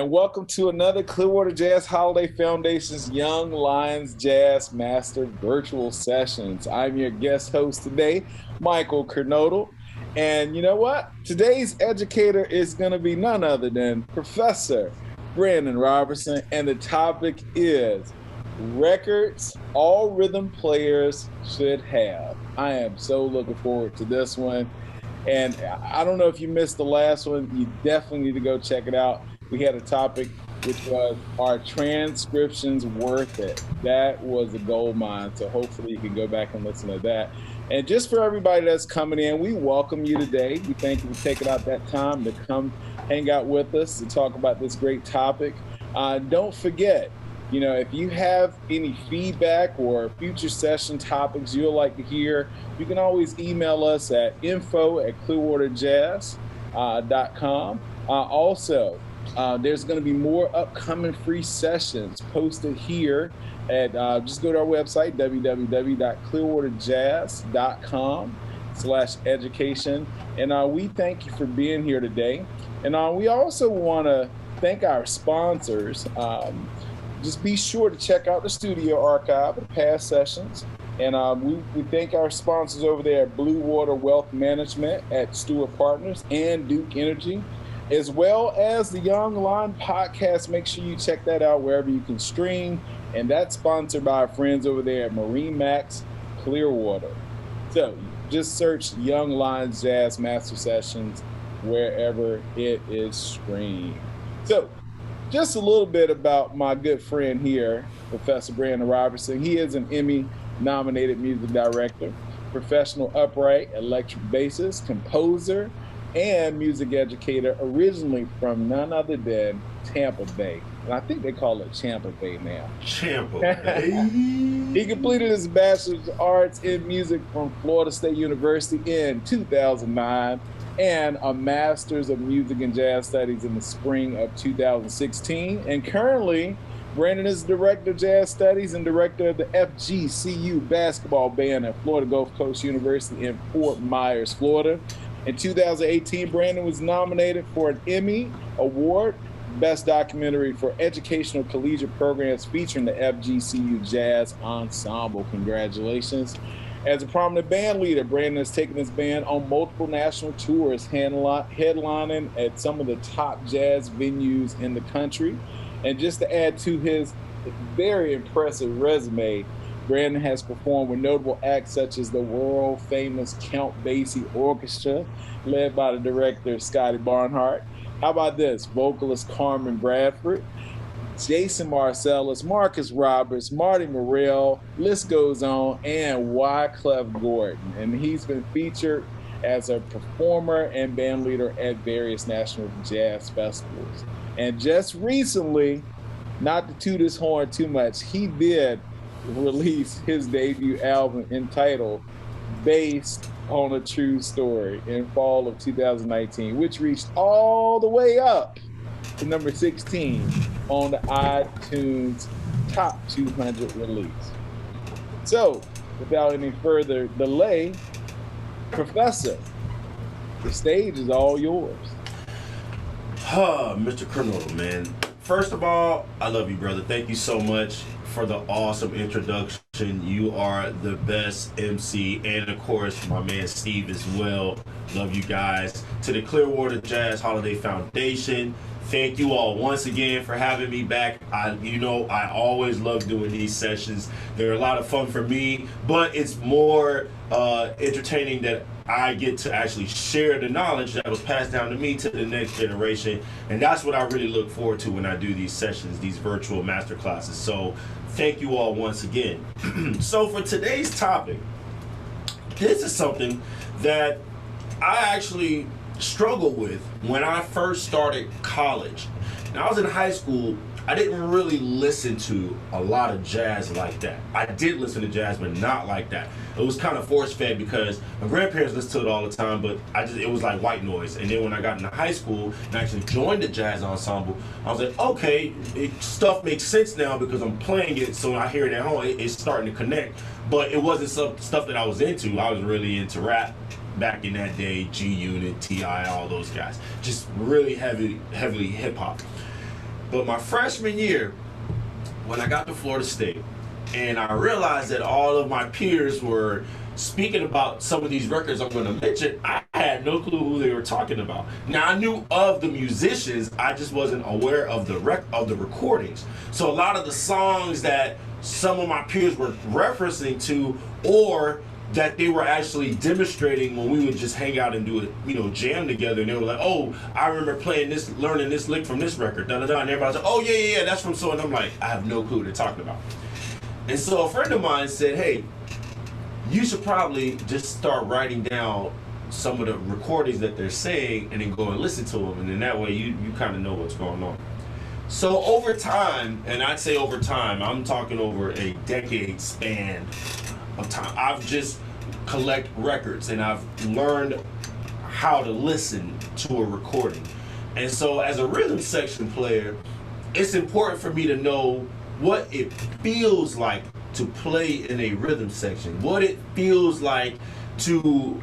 and welcome to another Clearwater Jazz Holiday Foundation's Young Lions Jazz Master Virtual Sessions. I'm your guest host today, Michael Kernodle. And you know what? Today's educator is going to be none other than Professor Brandon Robertson, and the topic is records all rhythm players should have. I am so looking forward to this one. And I don't know if you missed the last one, you definitely need to go check it out. We had a topic which was, are transcriptions worth it? That was a gold mine, so hopefully you can go back and listen to that. And just for everybody that's coming in, we welcome you today. We thank you for taking out that time to come hang out with us to talk about this great topic. Don't forget, if you have any feedback or future session topics you'd like to hear, you can always email us at info@clearwaterjazz.com. Also, there's going to be more upcoming free sessions posted here at just go to our website, www.clearwaterjazz.com/education. And we thank you for being here today. And we also want to thank our sponsors. Just be sure to check out the studio archive of past sessions. And we thank our sponsors over there at Blue Water Wealth Management, at Stewart Partners, and Duke Energy, as well as the Young Lion Podcast. Make sure you check that out wherever you can stream. And that's sponsored by our friends over there at Marine Max Clearwater. So just search Young Lions Jazz Master Sessions wherever it is streamed. So just a little bit about my good friend here, Professor Brandon Robertson. He is an Emmy-nominated music director, professional upright electric bassist, composer, and music educator, originally from none other than Tampa Bay. And I think they call it Champa Bay now. Champa Bay. He completed his Bachelor's of Arts in Music from Florida State University in 2009 and a Master's of Music and Jazz Studies in the spring of 2016. And currently, Brandon is Director of Jazz Studies and Director of the FGCU basketball band at Florida Gulf Coast University in Fort Myers, Florida. In 2018, Brandon was nominated for an Emmy Award, Best Documentary for Educational Collegiate Programs featuring the FGCU Jazz Ensemble. Congratulations. As a prominent band leader, Brandon has taken his band on multiple national tours, headlining at some of the top jazz venues in the country. And just to add to his very impressive resume, Brandon has performed with notable acts such as the world-famous Count Basie Orchestra, led by the director Scotty Barnhart. How about this? Vocalist Carmen Bradford, Jason Marcellus, Marcus Roberts, Marty Morrell, list goes on, and Wyclef Gordon. And he's been featured as a performer and band leader at various national jazz festivals. And just recently, not to toot his horn too much, he did release his debut album entitled Based on a True Story in fall of 2019, which reached all the way up to number 16 on the iTunes Top 200 release. So, without any further delay, Professor, the stage is all yours. Mr. Kernodle, man. First of all, I love you, brother. Thank you so much for the awesome introduction. You are the best MC, and of course, my man Steve as well. Love you guys. To the Clearwater Jazz Holiday Foundation, thank you all once again for having me back. I always love doing these sessions. They're a lot of fun for me, but it's more entertaining that I get to actually share the knowledge that was passed down to me to the next generation. And that's what I really look forward to when I do these sessions, these virtual master classes. So thank you all once again. So for today's topic, this is something that I actually struggled with when I first started college. Now, I was in high school. I didn't really listen to a lot of jazz like that. I did listen to jazz, but not like that. It was kind of force-fed because my grandparents listened to it all the time, but it was like white noise. And then when I got into high school and actually joined the jazz ensemble, I was like, okay, stuff makes sense now because I'm playing it, so when I hear it at home, it's starting to connect. But it wasn't some stuff that I was into. I was really into rap back in that day, G-Unit, T.I., all those guys. Just really heavily hip-hop. But my freshman year, when I got to Florida State, and I realized that all of my peers were speaking about some of these records I'm going to mention, I had no clue who they were talking about. Now, I knew of the musicians, I just wasn't aware of the recordings. So a lot of the songs that some of my peers were referencing to, or that they were actually demonstrating when we would just hang out and do a jam together, and they were like, oh, I remember playing this, learning this lick from this record, da da da, and everybody's like, oh yeah, that's from so, and I'm like, I have no clue what they're talking about. And so a friend of mine said, hey, you should probably just start writing down some of the recordings that they're saying and then go and listen to them, and then that way you kind of know what's going on. So over time, and I'd say over time, I'm talking over a decade span of time, I've just collect records and I've learned how to listen to a recording. And so as a rhythm section player, it's important for me to know what it feels like to play in a rhythm section, what it feels like to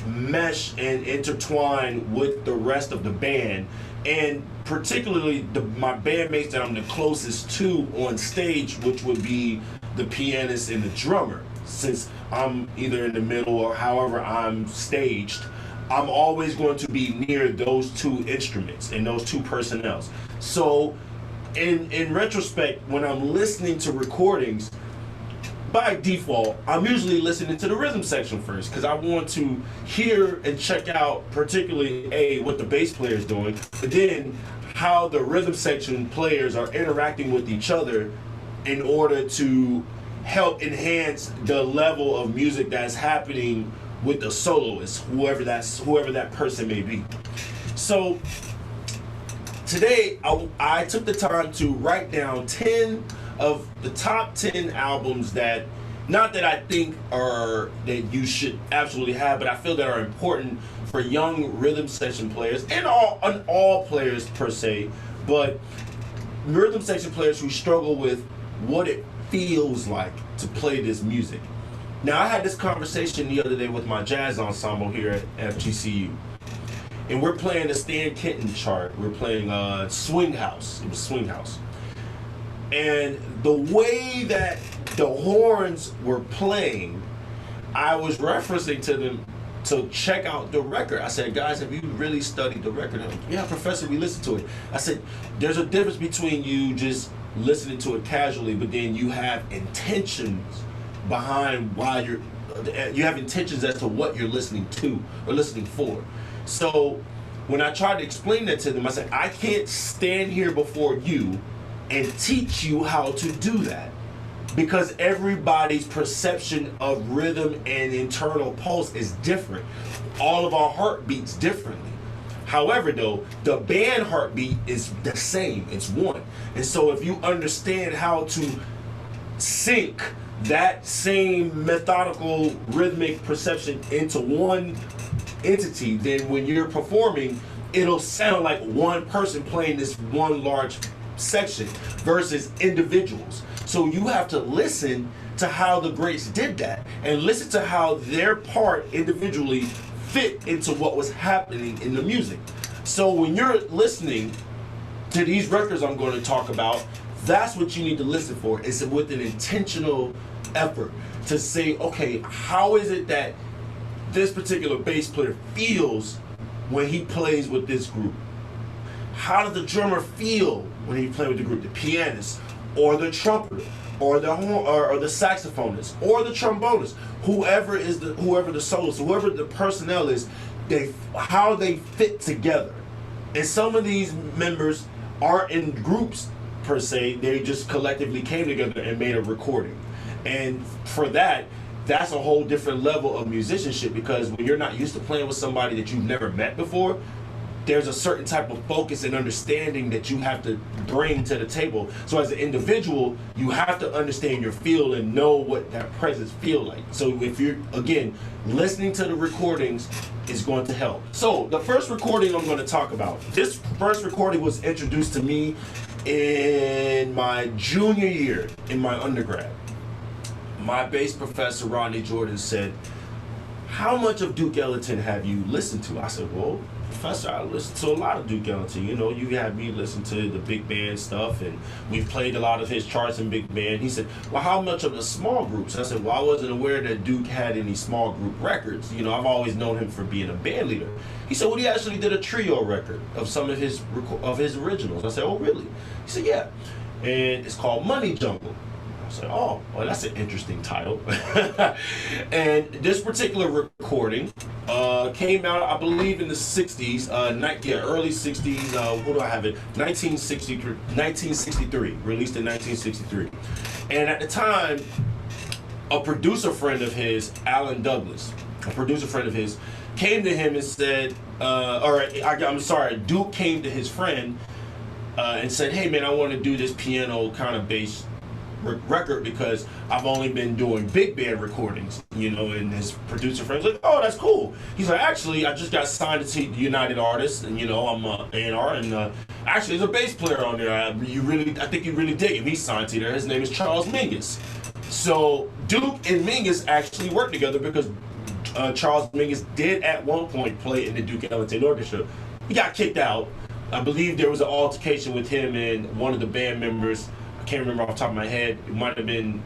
mesh and intertwine with the rest of the band, and particularly my bandmates that I'm the closest to on stage, which would be the pianist and the drummer. Since I'm either in the middle or however I'm staged, I'm always going to be near those two instruments and those two personnels. So in retrospect, when I'm listening to recordings, by default, I'm usually listening to the rhythm section first, because I want to hear and check out particularly what the bass player is doing, but then how the rhythm section players are interacting with each other in order to help enhance the level of music that's happening with the soloist, whoever that person may be. So today I took the time to write down 10 of the top 10 albums that, not that I think are that you should absolutely have, but I feel that are important for young rhythm section players and all players per se, but rhythm section players who struggle with what it feels like to play this music. Now, I had this conversation the other day with my jazz ensemble here at FGCU, and we're playing the Stan Kenton chart. We're playing Swing House. It was Swing House. And the way that the horns were playing, I was referencing to them to check out the record. I said, guys, have you really studied the record? Yeah, professor, we listened to it. I said, there's a difference between you just listening to it casually, but then you have intentions behind why you have intentions as to what you're listening to or listening for. So when I tried to explain that to them, I said, I can't stand here before you and teach you how to do that, because everybody's perception of rhythm and internal pulse is different. All of our heart beats differently. However, though, the band heartbeat is the same. It's one. And so if you understand how to sync that same methodical rhythmic perception into one entity, then when you're performing, it'll sound like one person playing this one large section versus individuals. So you have to listen to how the greats did that and listen to how their part individually fit into what was happening in the music. So when you're listening to these records I'm going to talk about, that's what you need to listen for. It's with an intentional effort to say, okay, how is it that this particular bass player feels when he plays with this group? How does the drummer feel when he plays with the group? The pianist, or the trumpeter, or the horn, or the saxophonist, or the trombonist, whoever the soloist, whoever the personnel is, how they fit together. And some of these members aren't in groups per se; they just collectively came together and made a recording. And for that, that's a whole different level of musicianship, because when you're not used to playing with somebody that you've never met before, there's a certain type of focus and understanding that you have to bring to the table. So as an individual, you have to understand your feel and know what that presence feel like. So if you're, again, listening to the recordings is going to help. So the first recording I'm going to talk about, this first recording was introduced to me in my junior year in my undergrad. My bass professor, Rodney Jordan, said, how much of Duke Ellington have you listened to? I said, well, professor, I listen to a lot of Duke Ellington. You know, you had me listen to the big band stuff, and we've played a lot of his charts in big band. He said, well, how much of the small groups? I said, well, I wasn't aware that Duke had any small group records. You know, I've always known him for being a band leader. He said, well, he actually did a trio record of some of his originals. I said, oh, really? He said, yeah. And it's called Money Jungle. I said, oh, well, that's an interesting title. And this particular recording came out, I believe, in the 60s, early 60s. What do I have it? 1963, released in 1963. And at the time, a producer friend of his, Alan Douglas, came to him and said, Duke came to his friend and said, hey, man, I want to do this piano kind of bass record because I've only been doing big band recordings, you know. And his producer friend's like, oh, that's cool. He's like, actually, I just got signed to United Artists, and you know, I'm a A&R, and actually, there's a bass player on there. I think you really dig him. He's signed to there. His name is Charles Mingus. So Duke and Mingus actually worked together because Charles Mingus did at one point play in the Duke Ellington Orchestra. He got kicked out. I believe there was an altercation with him and one of the band members. I can't remember off the top of my head. It might have been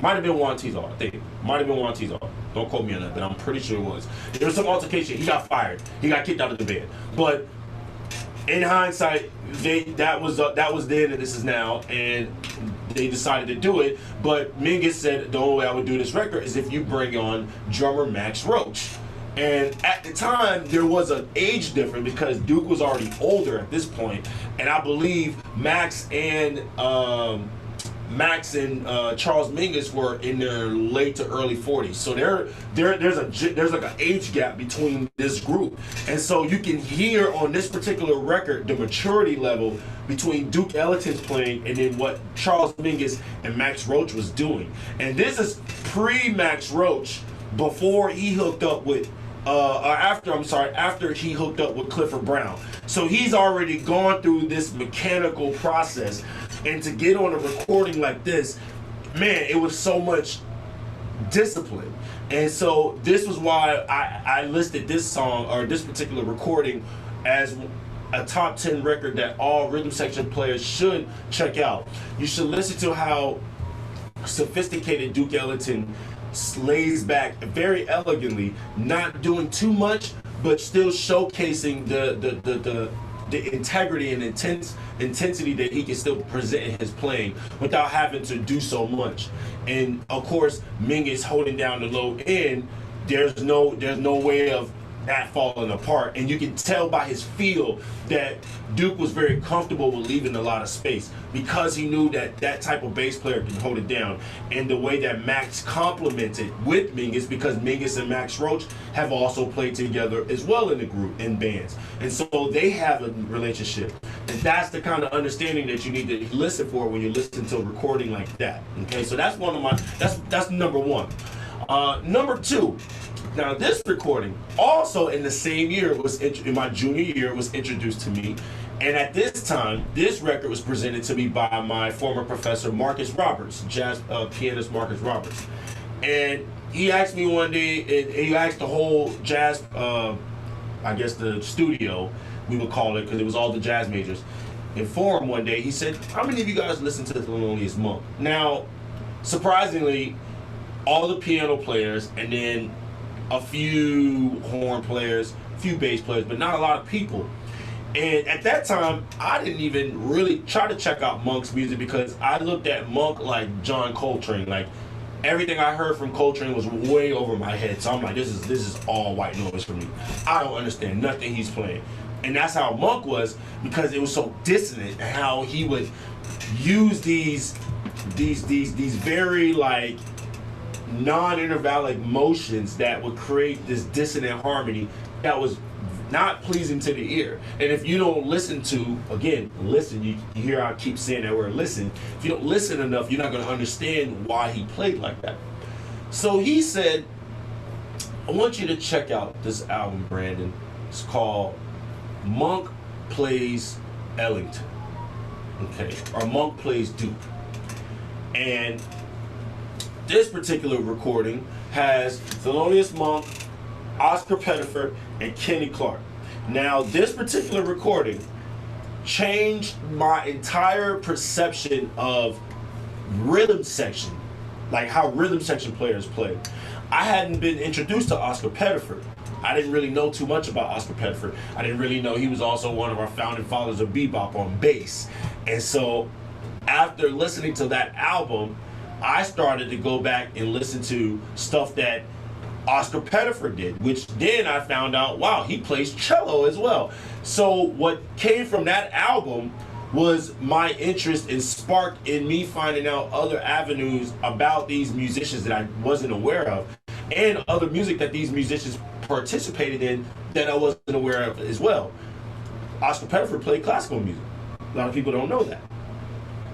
Juan Tizar. I think it might have been Juan Tizar. Don't quote me on that, but I'm pretty sure it was. There was some altercation. He got fired. He got kicked out of the band. But in hindsight, that was then and this is now, and they decided to do it. But Mingus said the only way I would do this record is if you bring on drummer Max Roach. And at the time, there was an age difference because Duke was already older at this point, and I believe Max and Charles Mingus were in their late to early 40s. So there's like an age gap between this group, and so you can hear on this particular record the maturity level between Duke Ellington's playing and then what Charles Mingus and Max Roach was doing. And this is pre-Max Roach, before he hooked up with after he hooked up with Clifford Brown. So he's already gone through this mechanical process, and to get on a recording like this, man, it was so much discipline. And so this was why I listed this song, or this particular recording, as a top 10 record that all rhythm section players should check out. You should listen to how sophisticated Duke Ellington lays back very elegantly, not doing too much, but still showcasing the integrity and intensity that he can still present in his playing without having to do so much. And of course, Mingus holding down the low end. There's no way of that falling apart, and you can tell by his feel that Duke was very comfortable with leaving a lot of space because he knew that that type of bass player can hold it down. And the way that Max complemented with Mingus, because Mingus and Max Roach have also played together as well in the group, in bands, and so they have a relationship. And that's the kind of understanding that you need to listen for when you listen to a recording like that. Okay, so that's one of my that's number one. Number two. Now, this recording, also in the same year, in my junior year, it was introduced to me. And at this time, this record was presented to me by my former professor, Marcus Roberts, jazz pianist Marcus Roberts. And he asked me one day, and he asked the whole jazz, I guess the studio, we would call it, because it was all the jazz majors, in forum one day. He said, how many of you guys listen to The Loneliest Monk? Now, surprisingly, all the piano players, and then a few horn players, a few bass players, but not a lot of people. And at that time, I didn't even really try to check out Monk's music because I looked at Monk like John Coltrane. Like, everything I heard from Coltrane was way over my head. So I'm like, this is all white noise for me. I don't understand nothing he's playing. And that's how Monk was, because it was so dissonant, and how he would use these very like non-intervallic motions that would create this dissonant harmony that was not pleasing to the ear. And if you don't listen to, again, listen, you hear I keep saying that word, listen. If you don't listen enough, you're not going to understand why he played like that. So he said, I want you to check out this album, Brandon. It's called Monk Plays Ellington. Okay, or Monk Plays Duke. And this particular recording has Thelonious Monk, Oscar Pettiford, and Kenny Clark. Now, this particular recording changed my entire perception of rhythm section, like how rhythm section players play. I hadn't been introduced to Oscar Pettiford. I didn't really know too much about Oscar Pettiford. I didn't really know he was also one of our founding fathers of bebop on bass. And so after listening to that album, I started to go back and listen to stuff that Oscar Pettiford did, which then I found out, wow, he plays cello as well. So what came from that album was my interest and sparked in me finding out other avenues about these musicians that I wasn't aware of, and other music that these musicians participated in that I wasn't aware of as well. Oscar Pettiford played classical music. A lot of people don't know that.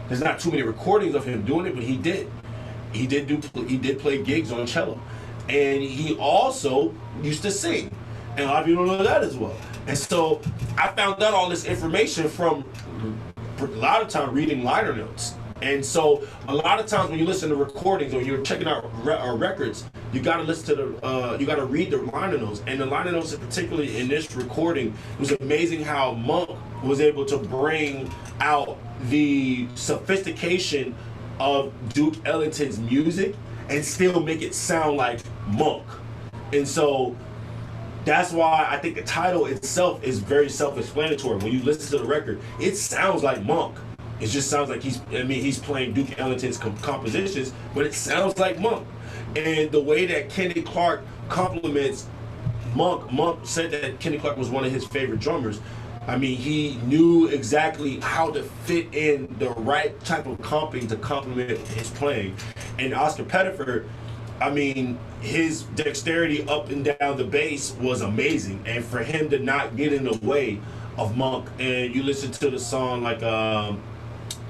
There's not too many recordings of him doing it, but he did. He did play gigs on cello. And he also used to sing. And a lot of people don't know that as well. And so I found out all this information from a lot of time reading liner notes. And so a lot of times when you listen to recordings or you're checking out records, you gotta listen to you gotta read the liner notes. And the liner notes, particularly in this recording, it was amazing how Monk was able to bring out the sophistication of Duke Ellington's music and still make it sound like Monk. And so that's why I think the title itself is very self-explanatory. When you listen to the record, it sounds like Monk. It just sounds like he's playing Duke Ellington's compositions, but it sounds like Monk. And the way that Kenny Clark compliments Monk said that Kenny Clark was one of his favorite drummers. I mean, he knew exactly how to fit in the right type of comping to complement his playing. And Oscar Pettiford, I mean, his dexterity up and down the bass was amazing. And for him to not get in the way of Monk, and you listen to the song like I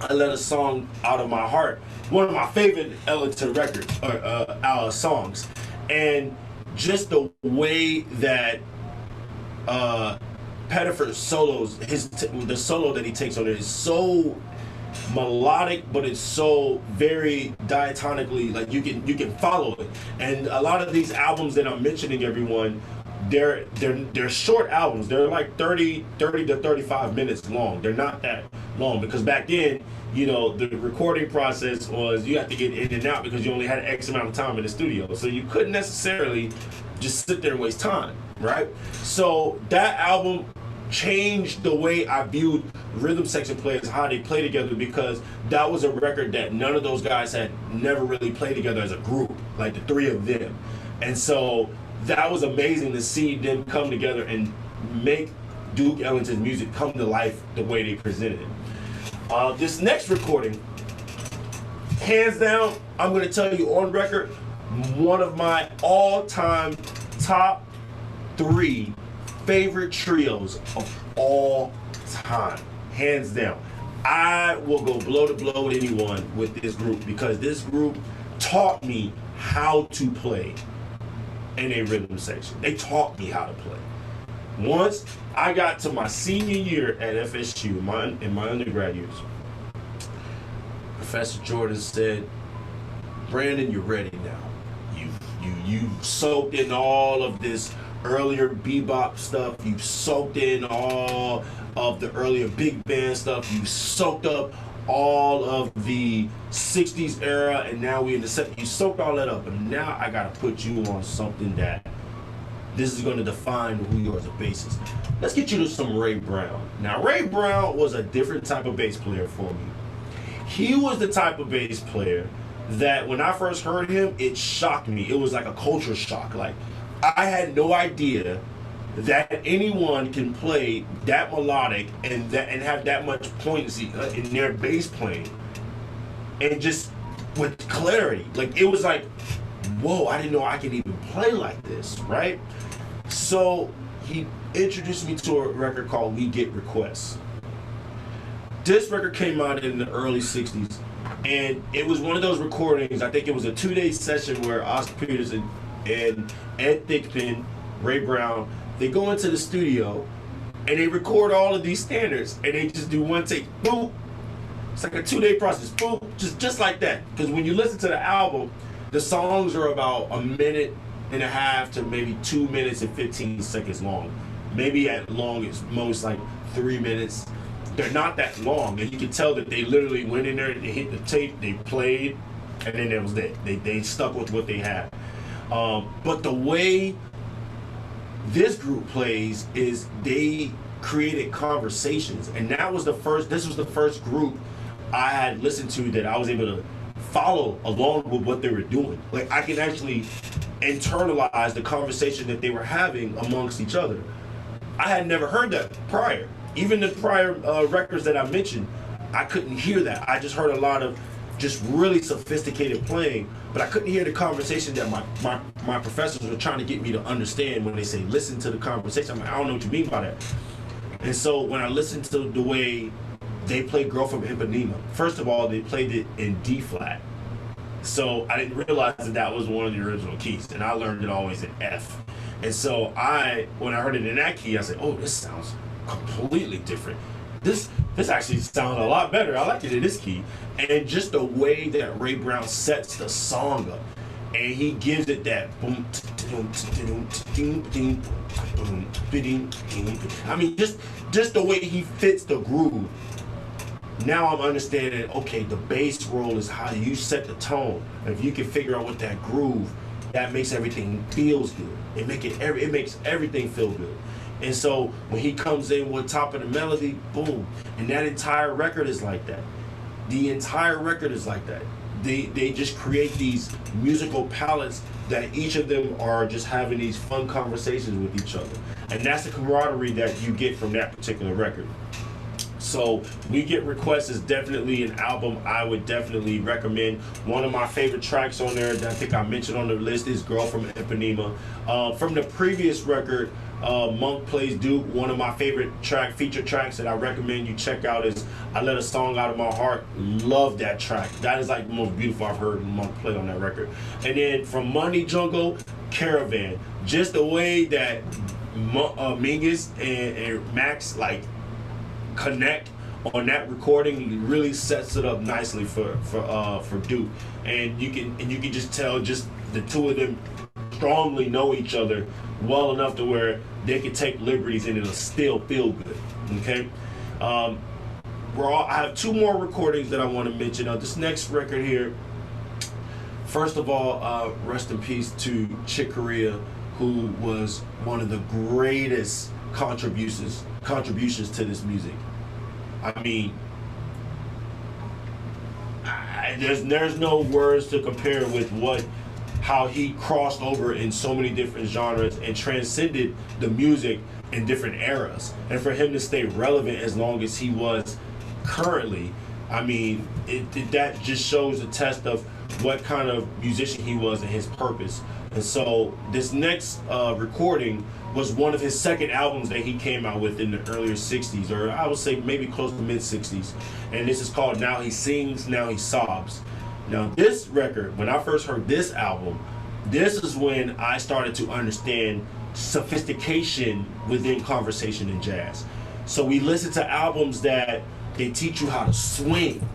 Let a Song Out of My Heart, one of my favorite Ellington records, or songs. And just the way that Pettiford solos, the solo that he takes on it is so melodic, but it's so very diatonically, like you can follow it. And a lot of these albums that I'm mentioning, everyone, they're short albums. They're like 30 to 35 minutes long. They're not that long, because back then, you know, the recording process was you have to get in and out because you only had X amount of time in the studio. So you couldn't necessarily just sit there and waste time, right? So that album changed the way I viewed rhythm section players, how they play together, because that was a record that none of those guys had never really played together as a group, like the three of them. And so that was amazing to see them come together and make Duke Ellington's music come to life the way they presented it. This next recording, hands down, I'm going to tell you on record, one of my all-time top 3 favorite trios of all time, hands down. I will go blow to blow with anyone with this group, because this group taught me how to play in a rhythm section. They taught me how to play. Once I got to my senior year at FSU, in my undergrad years, Professor Jordan said, "Brandon, you're ready now. You've soaked in all of this earlier bebop stuff. You've soaked in all of the earlier big band stuff. You soaked up all of the 60s era, and now we in the 70s. You soaked all that up, and now I gotta put you on something that this is gonna define who you are as a bassist. Let's get you to some Ray Brown." Now, Ray Brown was a different type of bass player for me. He was the type of bass player that when I first heard him, it shocked me. It was like a culture shock. Like, I had no idea that anyone can play that melodic and have that much poignancy in their bass playing, and just with clarity. Like, it was like, whoa, I didn't know I could even play like this, right? So he introduced me to a record called We Get Requests. This record came out in the early 60s, and it was one of those recordings, I think it was a 2-day session where Oscar Peterson and Ed Thigpen, Ray Brown, they go into the studio and they record all of these standards, and they just do one take, boom. It's like a 2-day process, boom, just like that. Because when you listen to the album, the songs are about 1.5 minutes to maybe 2 minutes and 15 seconds long. maybe at most like 3 minutes. They're not that long, and you can tell that they literally went in there and they hit the tape, they played, and then that was it. They stuck with what they had. But the way this group plays is they created conversations, and this was the first group I had listened to that I was able to follow along with what they were doing. Like, I can actually internalize the conversation that they were having amongst each other. I had never heard that prior. Even the prior records that I mentioned, I couldn't hear that. I just heard a lot of just really sophisticated playing, but I couldn't hear the conversation that my professors were trying to get me to understand when they say, listen to the conversation. I'm like, I don't know what you mean by that. And so when I listened to the way they played Girl from Ipanema, first of all, they played it in D flat. So I didn't realize that was one of the original keys, and I learned it always in F. And so when I heard it in that key, I said, oh, this sounds completely different. This actually sounds a lot better. I like it in this key. And just the way that Ray Brown sets the song up, and he gives it that boom. I mean, just the way he fits the groove. Now I'm understanding, okay, the bass roll is how you set the tone. If you can figure out what that groove, that makes everything feels good. It makes everything feel good. And so when he comes in with top of the melody, boom. And that entire record is like that. The entire record is like that. They just create these musical palettes that each of them are just having these fun conversations with each other. And that's the camaraderie that you get from that particular record. So We Get Requests is definitely an album I would definitely recommend. One of my favorite tracks on there that I think I mentioned on the list is Girl from Ipanema. From the previous record, Monk Plays Duke, one of my favorite feature tracks that I recommend you check out is I Let a Song Out of My Heart. Love that track. That is like the most beautiful I've heard Monk play on that record. And then from Money Jungle, Caravan. Just the way that Mingus and Max like connect on that recording really sets it up nicely for Duke. And you can just tell just the two of them strongly know each other well enough to where they can take liberties and it'll still feel good. Okay. I have two more recordings that I want to mention. This next record here, first of all, rest in peace to Chick Corea, who was one of the greatest contributions to this music. I mean, there's no words to compare with how he crossed over in so many different genres and transcended the music in different eras. And for him to stay relevant as long as he was currently, I mean, that just shows a test of what kind of musician he was and his purpose. And so this next recording was one of his second albums that he came out with in the earlier 60s, or I would say maybe close to mid 60s. And this is called Now He Sings, Now He Sobs. Now this record, when I first heard this album, this is when I started to understand sophistication within conversation in jazz. So we listen to albums that they teach you how to swing,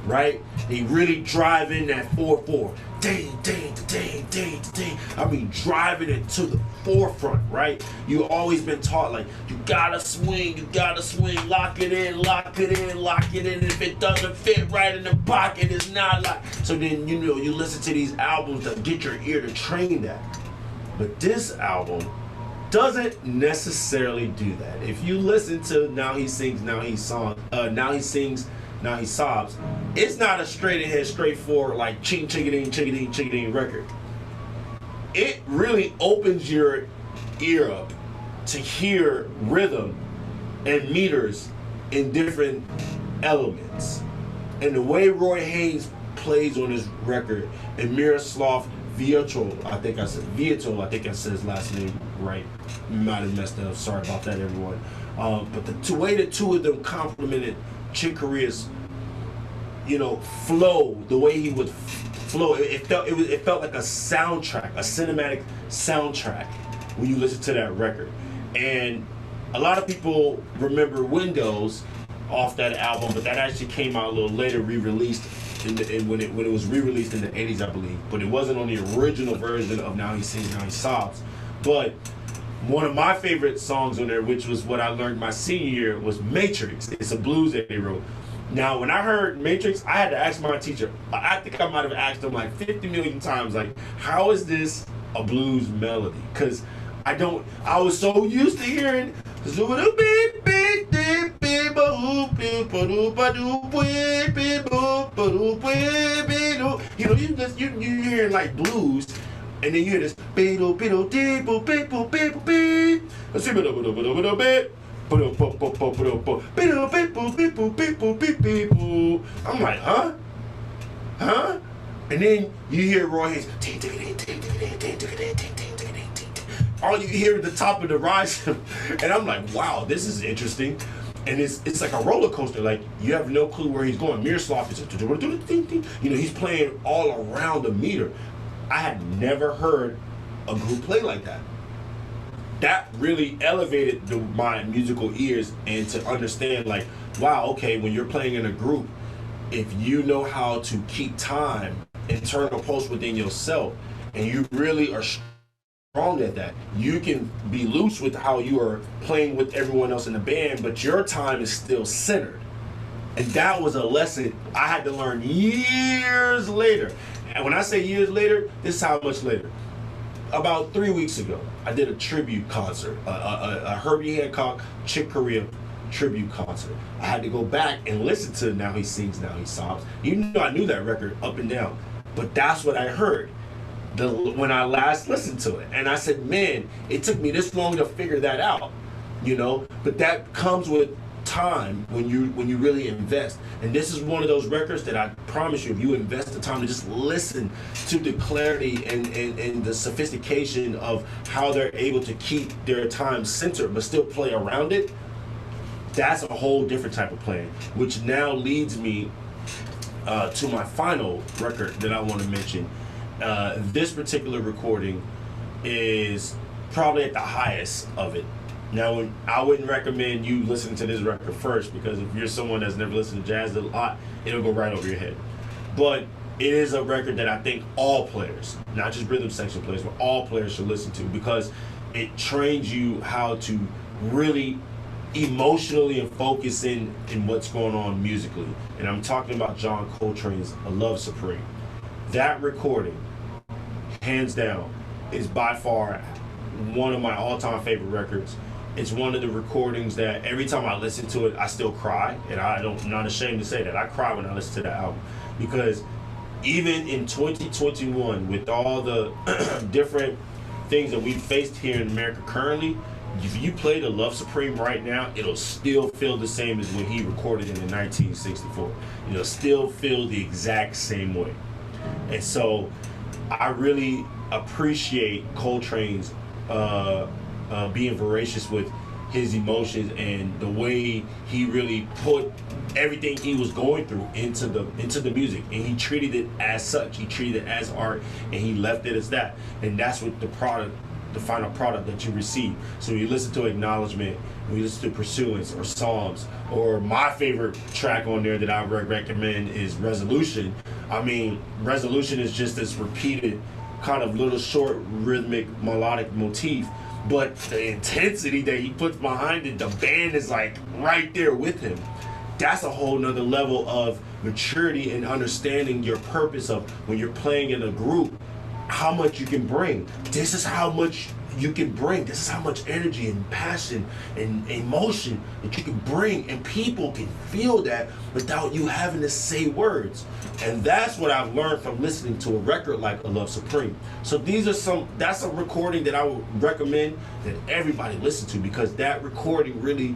right? They really drive in that 4/4. Ding, ding, ding, ding, ding. I mean, driving it to the forefront, right? You've always been taught, like, you gotta swing, lock it in, lock it in, lock it in. If it doesn't fit right in the pocket, it's not locked. So then, you listen to these albums that get your ear to train that. But this album doesn't necessarily do that. If you listen to Now He Sings, Now He Sings, Now He Sobs, it's not a straight ahead, straightforward, like ching ching ching ching record. It really opens your ear up to hear rhythm and meters in different elements. And the way Roy Haynes plays on this record, and Miroslav Vietol, I think I said his last name right. Might have messed up. Sorry about that, everyone. But the way the two of them complemented Chick Corea's, flow, the way he would flow, it felt like a soundtrack, a cinematic soundtrack when you listen to that record. And a lot of people remember Windows off that album, but that actually came out a little later, re-released when it was re-released in the 80s, I believe. But it wasn't on the original version of Now He Sings, Now He Sobs. But One of my favorite songs on there, which was what I learned my senior year, was Matrix. It's a blues that they wrote. Now, when I heard Matrix, I had to ask my teacher. I think I might have asked him like 50 million times, like, how is this a blues melody? Because I was so used to hearing, you know, you hearing like blues, and then you hear this, I'm like, huh? And then you hear Roy Hayes, all you hear at the top of the rise, and I'm like, wow, this is interesting. And it's like a roller coaster. Like, you have no clue where he's going. Miroslav is, you know, he's playing all around the meter. I had never heard a group play like that. That really elevated my musical ears, and to understand, like, wow, okay, when you're playing in a group, if you know how to keep time, internal pulse within yourself, and you really are strong at that, you can be loose with how you are playing with everyone else in the band, but your time is still centered. And that was a lesson I had to learn years later. And when I say years later, this is how much later. About 3 weeks ago, I did a tribute concert, a Herbie Hancock, Chick Corea tribute concert. I had to go back and listen to Now He Sings, Now He Sobs. Even though I knew that record up and down, but that's what I heard when I last listened to it. And I said, man, it took me this long to figure that out, you know? But that comes with time when you really invest. And this is one of those records that I promise you, if you invest the time to just listen to the clarity and the sophistication of how they're able to keep their time centered but still play around it, that's a whole different type of playing, which now leads me to my final record that I want to mention. This particular recording is probably at the highest of it. Now, I wouldn't recommend you listening to this record first, because if you're someone that's never listened to jazz a lot, it'll go right over your head. But it is a record that I think all players, not just rhythm section players, but all players should listen to, because it trains you how to really emotionally and focus in what's going on musically. And I'm talking about John Coltrane's A Love Supreme. That recording, hands down, is by far one of my all-time favorite records. It's one of the recordings that every time I listen to it, I still cry, and I'm not ashamed to say that. I cry when I listen to the album, because even in 2021, with all the different things that we've faced here in America currently, if you play the Love Supreme right now, it'll still feel the same as when he recorded it in 1964. It'll still feel the exact same way. And so I really appreciate Coltrane's being voracious with his emotions and the way he really put everything he was going through into the music, and he treated it as such. He treated it as art, and he left it as that. And that's what the final product that you receive. So you listen to Acknowledgement, you listen to Pursuance or Psalms, or my favorite track on there that I recommend is Resolution. I mean, Resolution is just this repeated kind of little short rhythmic melodic motif, but the intensity that he puts behind it, the band is like right there with him. That's a whole nother level of maturity and understanding your purpose of when you're playing in a group, how much you can bring. This is how much you can bring. This is how much energy and passion and emotion that you can bring, and people can feel that without you having to say words. And that's what I've learned from listening to a record like A Love Supreme. So that's a recording that I would recommend that everybody listen to, because that recording really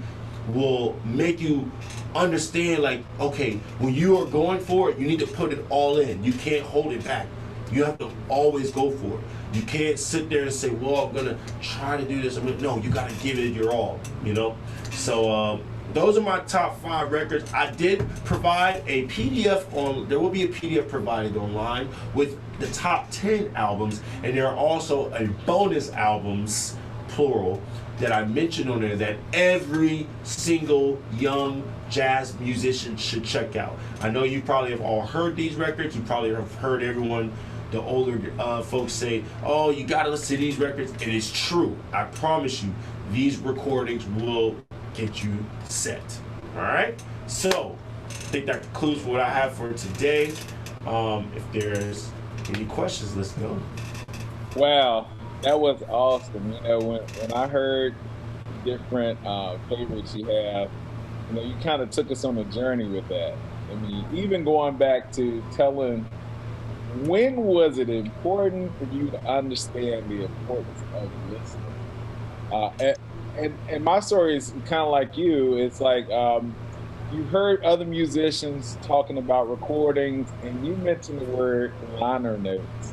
will make you understand, like, okay, when you are going for it, you need to put it all in. You can't hold it back. You have to always go for it. You can't sit there and say, well, I'm gonna try to do this. No, you gotta give it your all, you know? So those are my top 5 records. I did provide a PDF there will be a PDF provided online with the top 10 albums, and there are also a bonus albums, plural, that I mentioned on there that every single young jazz musician should check out. I know you probably have all heard these records. You probably have heard everyone the older folks say, oh, you gotta listen to these records. And it's true. I promise you, these recordings will get you set. All right? So, I think that concludes what I have for today. If there's any questions, let's go. Wow, that was awesome. You know, when I heard different favorites you have, you know, you kind of took us on a journey with that. I mean, even going back to telling, when was it important for you to understand the importance of listening? And my story is kind of like you. It's like you heard other musicians talking about recordings, and you mentioned the word liner notes.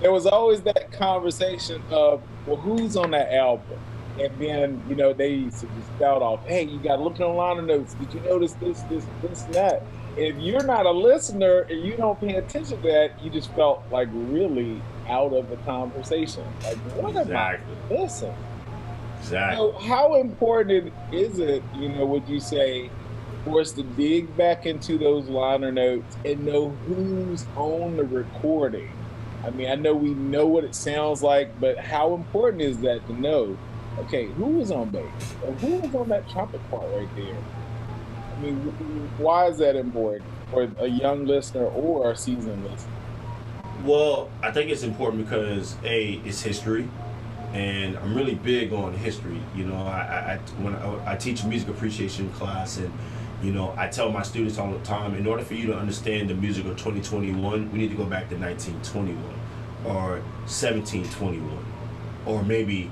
There was always that conversation of, well, who's on that album? And then, you know, they used to just shout off, hey, you got to look at the liner notes. Did you notice this, and that? If you're not a listener and you don't pay attention to that, you just felt like really out of the conversation. Like, what am I listening? Exactly. So how important is it, you know, would you say, for us to dig back into those liner notes and know who's on the recording? I mean, I know we know what it sounds like, but how important is that to know, okay, who was on bass? Or who was on that trumpet part right there? I mean, why is that important for a young listener or a seasoned listener? Well, I think it's important because, A, it's history. And I'm really big on history. You know, when I teach a music appreciation class, and you know, I tell my students all the time, in order for you to understand the music of 2021, we need to go back to 1921 or 1721 or maybe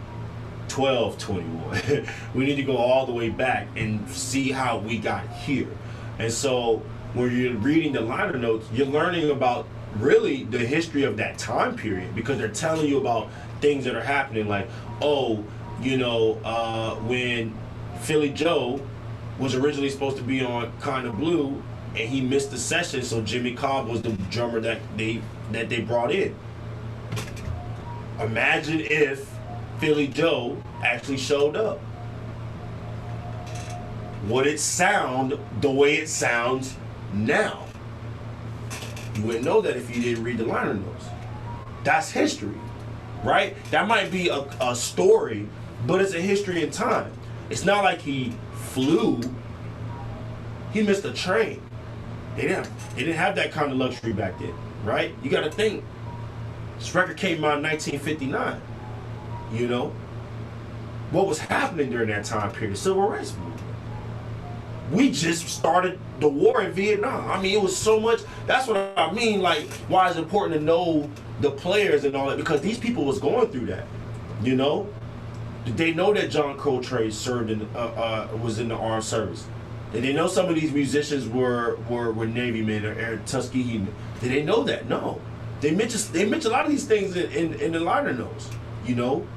1221. We need to go all the way back and see how we got here. And so when you're reading the liner notes, you're learning about really the history of that time period, because they're telling you about things that are happening, like, oh, you know, when Philly Joe was originally supposed to be on Kinda Blue and he missed the session, so Jimmy Cobb was the drummer that they brought in. Imagine if Philly Joe actually showed up. Would it sound the way it sounds now? You wouldn't know that if you didn't read the liner notes. That's history, right? That might be a story, but it's a history in time. It's not like he flew. He missed a train. They didn't have that kind of luxury back then, right? You got to think. This record came out in 1959. You know, what was happening during that time period? The Civil Rights Movement. We just started the war in Vietnam. I mean, it was so much. That's what I mean. Like, why it's important to know the players and all that, because these people was going through that. You know, did they know that John Coltrane served in was in the armed service? Did they know some of these musicians were Navy men or Tuskegee men? Did they know that? No. They mention a lot of these things in the liner notes. You know,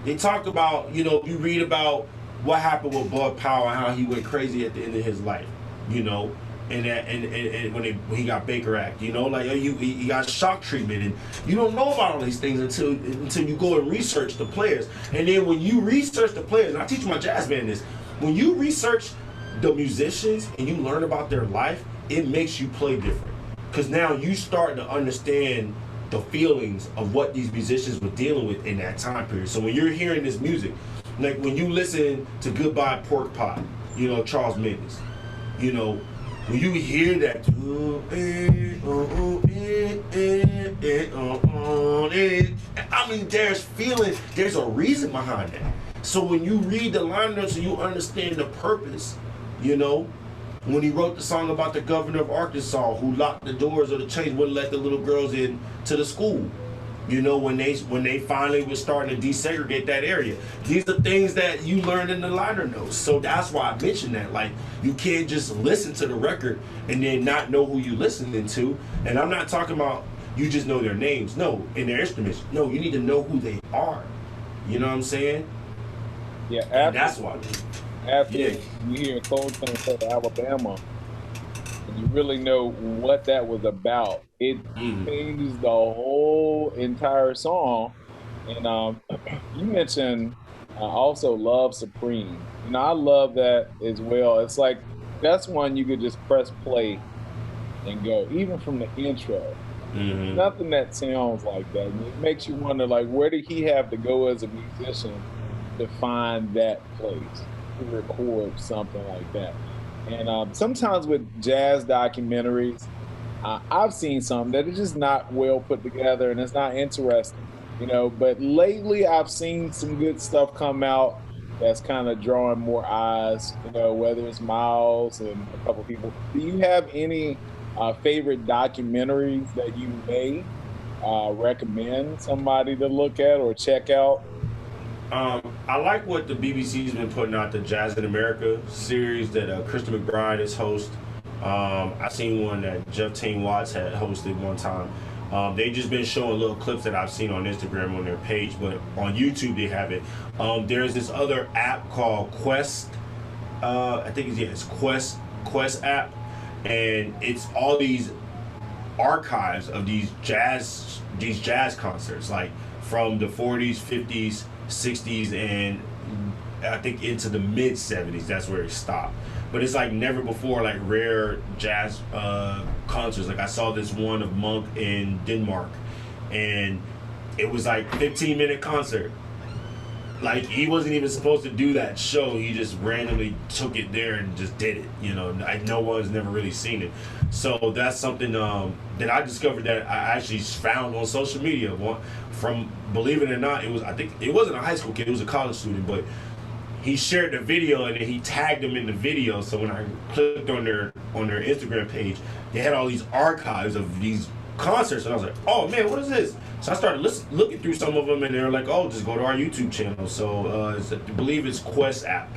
they talk about, you know, you read about what happened with Bud Powell and how he went crazy at the end of his life, you know, and when he got Baker Act, you know, like he got shock treatment, and you don't know about all these things until you go and research the players. And then when you research the players, and I teach my jazz band this, when you research the musicians and you learn about their life, it makes you play different, because now you start to understand the feelings of what these musicians were dealing with in that time period. So when you're hearing this music, like when you listen to Goodbye Pork Pie, you know, Charles Mingus, you know, when you hear that, I mean, there's feeling, there's a reason behind that. So when you read the liner notes and you understand the purpose, you know, when he wrote the song about the governor of Arkansas who locked the doors of the chains, wouldn't let the little girls in to the school. You know, when they finally were starting to desegregate that area. These are things that you learned in the liner notes. So that's why I mentioned that. Like, you can't just listen to the record and then not know who you're listening to. And I'm not talking about you just know their names. No, and their instruments. No, you need to know who they are. You know what I'm saying? Yeah, and that's why. After you hear Coltrane say Alabama, and you really know what that was about, it changes the whole entire song. And you mentioned also Love Supreme. You know, I love that as well. It's like, that's one you could just press play and go, even from the intro. Nothing that sounds like that. And it makes you wonder, like, where did he have to go as a musician to find that place to record something like that? And sometimes with jazz documentaries, I've seen some that are just not well put together and it's not interesting, you know. But lately, I've seen some good stuff come out that's kind of drawing more eyes, you know, whether it's Miles and a couple people. Do you have any favorite documentaries that you may recommend somebody to look at or check out? I like what the BBC's been putting out, the Jazz in America series that Kristen McBride is host. I seen one that Jeff Tain Watts had hosted one time. They just been showing little clips that I've seen on Instagram on their page, but on YouTube they have it. There's this other app called Quest. I think it's Quest app, and it's all these archives of these jazz concerts, like from the 40s, 50s, 60s, and I think into the mid 70s. That's where it stopped. But it's like never before, like rare jazz concerts. Like I saw this one of Monk in Denmark, and it was like 15-minute concert. Like he wasn't even supposed to do that show. He just randomly took it there and just did it. You know, no one's never really seen it. So that's something that I discovered that I actually found on social media. From, believe it or not, I think it wasn't a high school kid. It was a college student, but he shared the video and then he tagged them in the video. So when I clicked on their Instagram page, they had all these archives of these concerts, and I was like, oh man, what is this? So I started looking through some of them, and they're like, oh, just go to our YouTube channel. So I believe it's Quest app,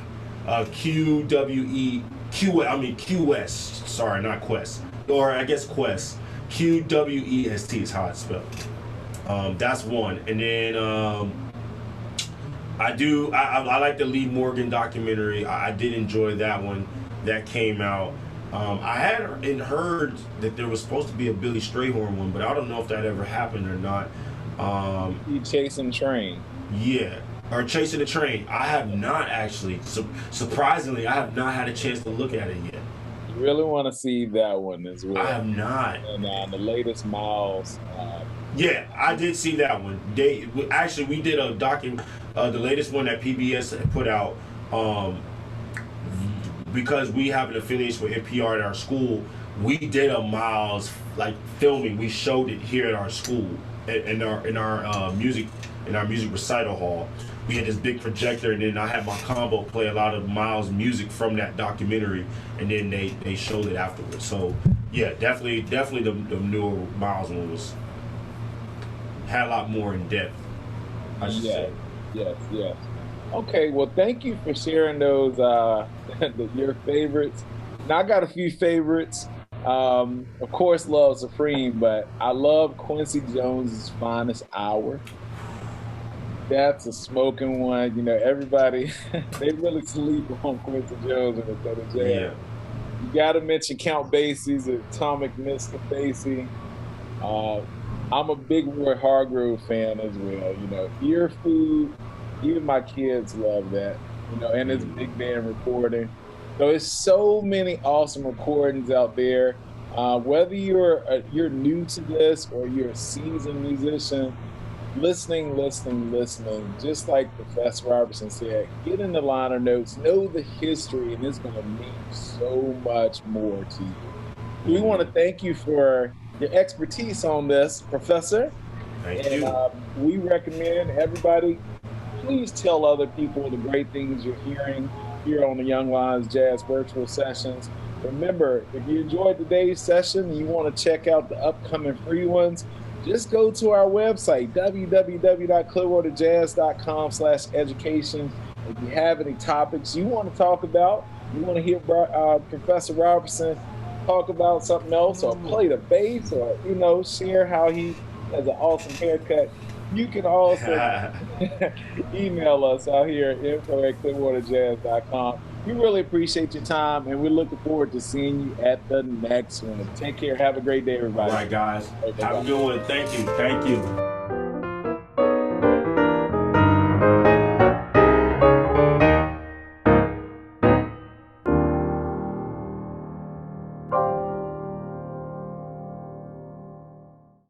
QS. Sorry, not Quest, or I guess Quest. QWEST is how it's spelled. That's one, and then I like the Lee Morgan documentary. I did enjoy that one that came out. I had heard that there was supposed to be a Billy Strayhorn one, but I don't know if that ever happened or not. You Chasing Train. Yeah, or Chasing the Train. I have not actually. Surprisingly, I have not had a chance to look at it yet. You really want to see that one as well. I have not. And the latest Miles. Yeah, I did see that one. We did a the latest one that PBS had put out. Because we have an affiliation with NPR at our school, we did a Miles like filming. We showed it here at our school in our music recital hall. We had this big projector, and then I had my combo play a lot of Miles music from that documentary, and then they showed it afterwards. So yeah, definitely the newer Miles one had a lot more in depth, I should say. Yes. Okay, well, thank you for sharing those your favorites. Now I got a few favorites. Of course, love Supreme, but I love Quincy Jones's Finest Hour. That's a smoking one. You know, everybody they really sleep on Quincy Jones in the jazz. Yeah. You got to mention Count Basie's Atomic Mr. Basie. I'm a big Roy Hargrove fan as well. You know, Ear Food. Even my kids love that, you know, and it's big band recording. So it's so many awesome recordings out there. Whether you're new to this or you're a seasoned musician, listening. Just like Professor Robertson said, get in the liner notes, know the history, and it's going to mean so much more to you. We want to thank you for your expertise on this, Professor. Thank you. We recommend everybody. Please tell other people the great things you're hearing here on the Young Lions Jazz Virtual Sessions. Remember, if you enjoyed today's session and you want to check out the upcoming free ones, just go to our website, www.clearwaterjazz.com/education. If you have any topics you want to talk about, you want to hear Professor Robertson talk about something else or play the bass or, you know, share how he has an awesome haircut, you can also email us out here at info@clearwaterjazz.com. We really appreciate your time, and we're looking forward to seeing you at the next one. Take care. Have a great day, everybody. All right, guys. Have a good one. Thank you.